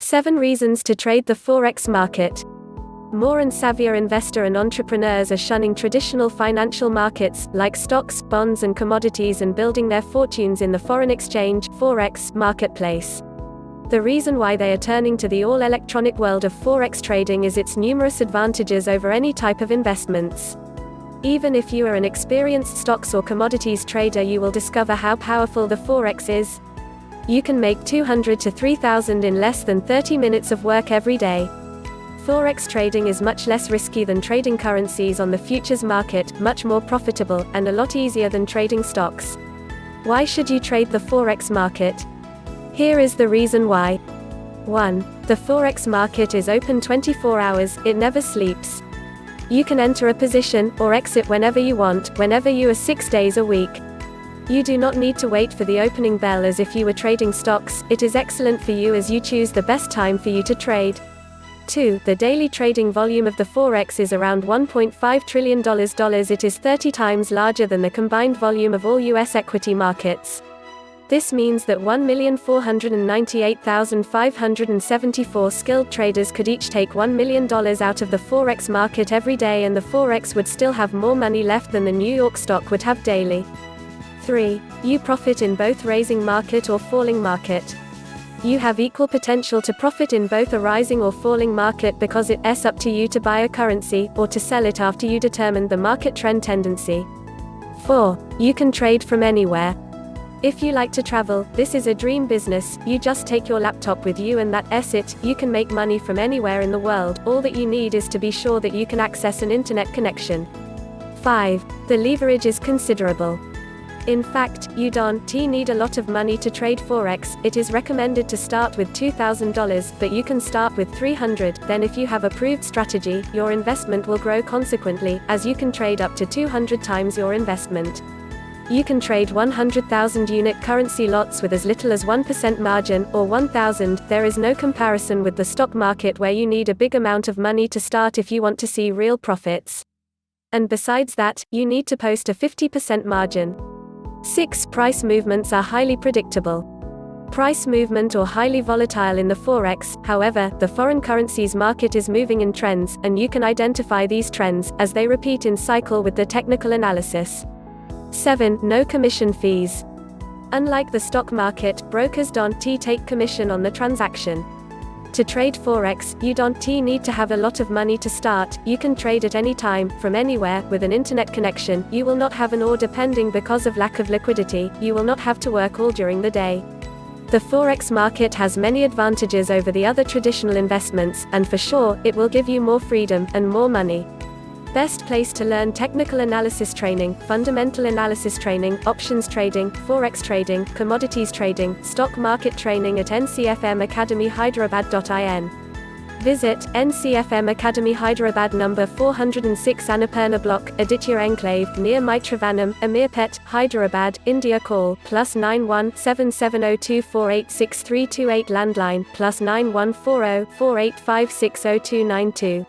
7 reasons to trade the Forex market. More and savvier investor and entrepreneurs are shunning traditional financial markets, like stocks, bonds and commodities, and building their fortunes in the foreign exchange Forex marketplace. The reason why they are turning to the all-electronic world of Forex trading is its numerous advantages over any type of investments. Even if you are an experienced stocks or commodities trader, you will discover how powerful the Forex is. You can make $200 to $3,000 in less than 30 minutes of work every day. Forex trading is much less risky than trading currencies on the futures market, much more profitable, and a lot easier than trading stocks. Why should you trade the Forex market? Here is the reason why. 1. The Forex market is open 24 hours, it never sleeps. You can enter a position, or exit whenever you want, whenever you are 6 days a week. You do not need to wait for the opening bell as if you were trading stocks. It is excellent for you as you choose the best time for you to trade. 2. The daily trading volume of the Forex is around $1.5 trillion. It is 30 times larger than the combined volume of all U.S. equity markets. This means that 1,498,574 skilled traders could each take $1 million out of the Forex market every day, and the Forex would still have more money left than the New York stock would have daily. 3. You profit in both rising market or falling market. You have equal potential to profit in both a rising or falling market because it's up to you to buy a currency, or to sell it after you determine the market trend tendency. 4. You can trade from anywhere. If you like to travel, this is a dream business. You just take your laptop with you and that's it. You can make money from anywhere in the world. All that you need is to be sure that you can access an internet connection. 5. The leverage is considerable. In fact, you don't need a lot of money to trade Forex. It is recommended to start with $2,000, but you can start with $300. Then if you have a proved strategy, your investment will grow consequently, as you can trade up to 200 times your investment. You can trade 100,000 unit currency lots with as little as 1% margin, or 1,000. There is no comparison with the stock market, where you need a big amount of money to start if you want to see real profits. And besides that, you need to post a 50% margin. 6. Price movements are highly predictable. Price movement or highly volatile in the Forex. However, the foreign currencies market is moving in trends, and you can identify these trends, as they repeat in cycle with the technical analysis. 7. No commission fees. Unlike the stock market, brokers don't take commission on the transaction. To trade Forex, you don't need to have a lot of money to start. You can trade at any time, from anywhere, with an internet connection. You will not have an order pending because of lack of liquidity. You will not have to work all during the day. The Forex market has many advantages over the other traditional investments, and for sure, it will give you more freedom, and more money. Best place to learn technical analysis training, fundamental analysis training, options trading, Forex trading, commodities trading, stock market training at NCFM Academy Hyderabad.in. Visit NCFM Academy Hyderabad, number 406, Annapurna Block, Aditya Enclave, near Maitravanam, Amirpet, Hyderabad, India. Call +91 7702486328, landline +9140 48560292.